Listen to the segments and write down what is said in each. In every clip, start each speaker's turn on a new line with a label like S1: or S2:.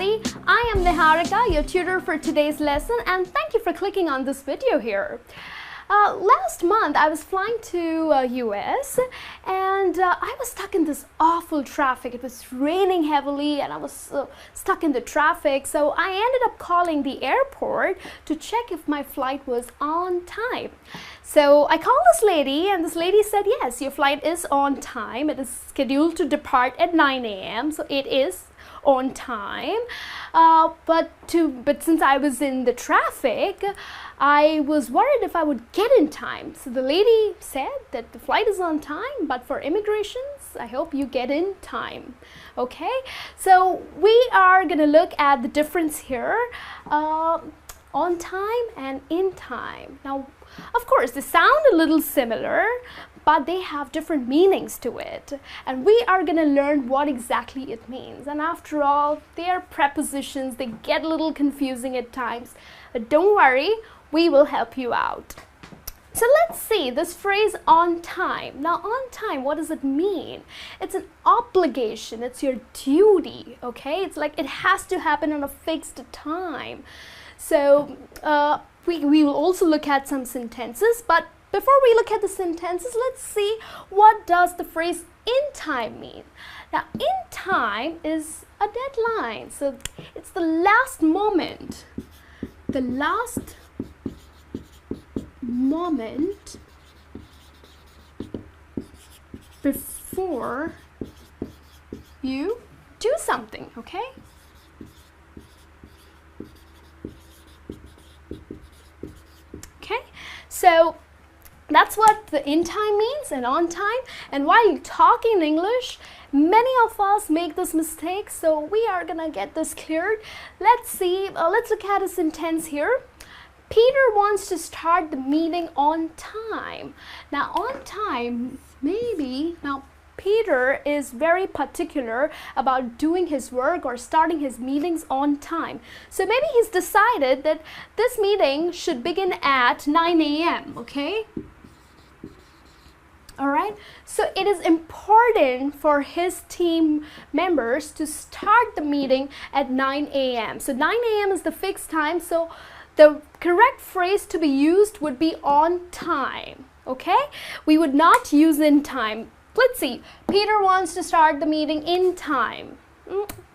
S1: everybody, I am Niharika, your tutor for today's lesson, and thank you for clicking on this video here. Last month I was flying to US and I was stuck in this awful traffic. It was raining heavily and I was stuck in the traffic, so I ended up calling the airport to check if my flight was on time. So I called this lady and this lady said, yes, your flight is on time. It is scheduled to depart at 9 a.m. so it is on time, but since I was in the traffic, I was worried if I would get in time. So the lady said that the flight is on time, but for immigrations, I hope you get in time. Okay, so we are gonna look at the difference here, on time and in time. Now, of course, they sound a little similar, but they have different meanings to it, and we are going to learn what exactly it means. And after all, they are prepositions, they get a little confusing at times, but don't worry, we will help you out. So let's see this phrase on time. Now, on time, what does it mean? It's an obligation, it's your duty, okay? It's like it has to happen on a fixed time. So we will also look at some sentences, but before we look at the sentences, let's see what does the phrase in time mean. Now, in time is a deadline, so it's the last moment before you do something, okay? Okay, so that's what the in time means and on time. And while you talk in English, many of us make this mistake, so we are gonna get this cleared. Let's see, let's look at a sentence here. Peter wants to start the meeting on time. Now, on time, maybe, now Peter is very particular about doing his work or starting his meetings on time. So maybe he's decided that this meeting should begin at 9 a.m., okay? Alright, so it is important for his team members to start the meeting at 9 a.m. So 9 a.m. is the fixed time, so the correct phrase to be used would be on time, okay? We would not use in time. Let's see, Peter wants to start the meeting in time.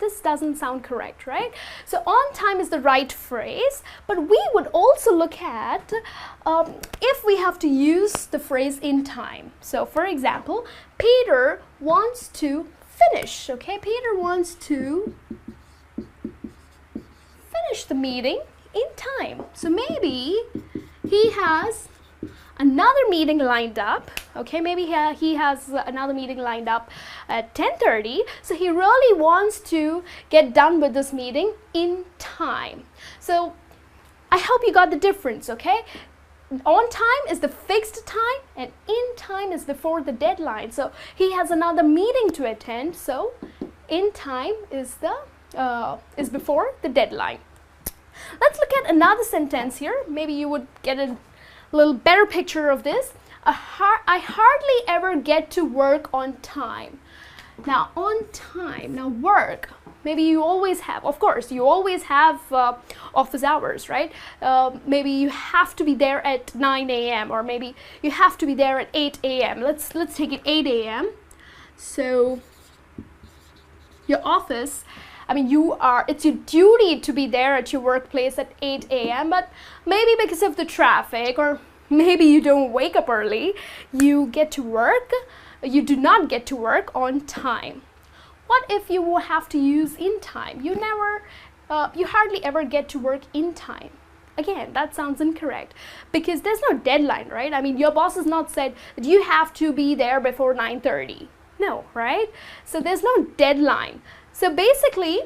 S1: This doesn't sound correct, right? So on time is the right phrase, but we would also look at if we have to use the phrase in time. So for example, Peter wants to finish, okay? Peter wants to finish the meeting in time. So maybe he has another meeting lined up, okay? Maybe he has another meeting lined up at 10:30, so he really wants to get done with this meeting in time. So I hope you got the difference, okay? On time is the fixed time and in time is before the deadline. So he has another meeting to attend, so in time is before the deadline. Let's look at another sentence here. Maybe you would get a little better picture of this. I hardly ever get to work on time. Now, on time, now work, maybe you always have, of course, you always have office hours, right? Maybe you have to be there at 9 a.m. or maybe you have to be there at 8 a.m. Let's take it 8 a.m. So your office, I mean, it's your duty to be there at your workplace at 8 a.m. But maybe because of the traffic or maybe you don't wake up early, you do not get to work on time. What if you will have to use in time? You hardly ever get to work in time. Again, that sounds incorrect because there's no deadline, right? I mean, your boss has not said that you have to be there before 9:30. No, right? So there's no deadline. So basically,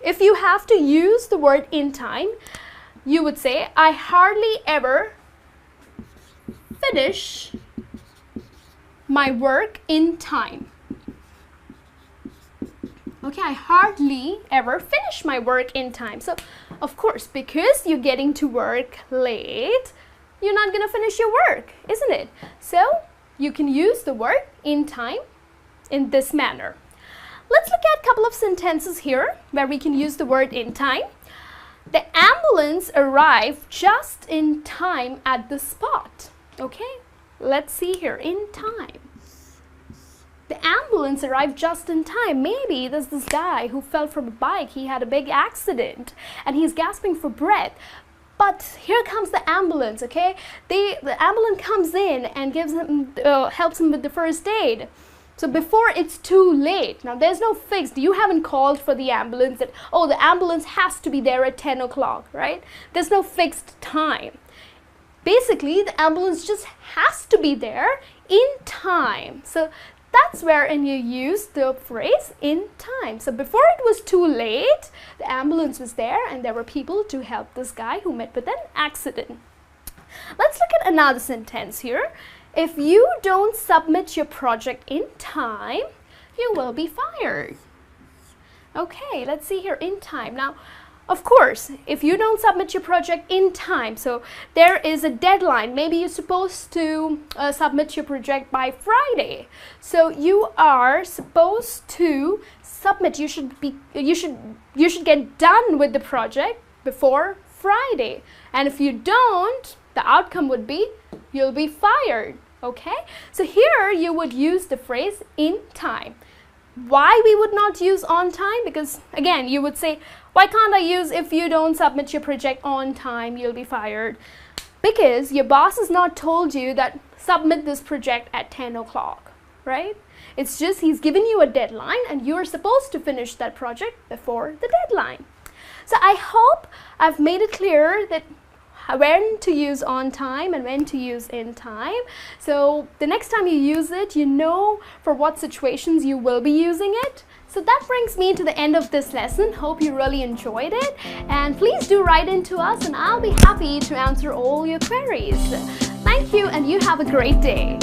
S1: if you have to use the word in time, you would say, I hardly ever finish my work in time. Okay, I hardly ever finish my work in time. So, of course, because you're getting to work late, you're not going to finish your work, isn't it? So, you can use the word in time in this manner. Let's look at a couple of sentences here where we can use the word in time. The ambulance arrived just in time at the spot. Okay, let's see here, in time. The ambulance arrived just in time. Maybe there's this guy who fell from a bike. He had a big accident and he's gasping for breath. But here comes the ambulance, okay? The ambulance comes in and gives him, helps him with the first aid. So before it's too late. Now there's no fixed, you haven't called for the ambulance that, oh, the ambulance has to be there at 10 o'clock, right? There's no fixed time. Basically, the ambulance just has to be there in time. So that's wherein you use the phrase in time. So before it was too late, the ambulance was there and there were people to help this guy who met with an accident. Let's look at another sentence here. If you don't submit your project in time, you will be fired. Okay, let's see here, in time. Now, of course, if you don't submit your project in time, so there is a deadline. Maybe you're supposed to submit your project by Friday. So you are supposed to submit. You should get done with the project before Friday. And if you don't, the outcome would be you'll be fired. Okay? So here you would use the phrase in time. Why we would not use on time? Because again, you would say, why can't I use if you don't submit your project on time, you'll be fired? Because your boss has not told you that submit this project at 10 o'clock, right? It's just he's given you a deadline and you're supposed to finish that project before the deadline. So I hope I've made it clear that when to use on time and when to use in time. So the next time you use it, you know for what situations you will be using it. So that brings me to the end of this lesson. Hope you really enjoyed it. And please do write into us and I'll be happy to answer all your queries. Thank you and you have a great day.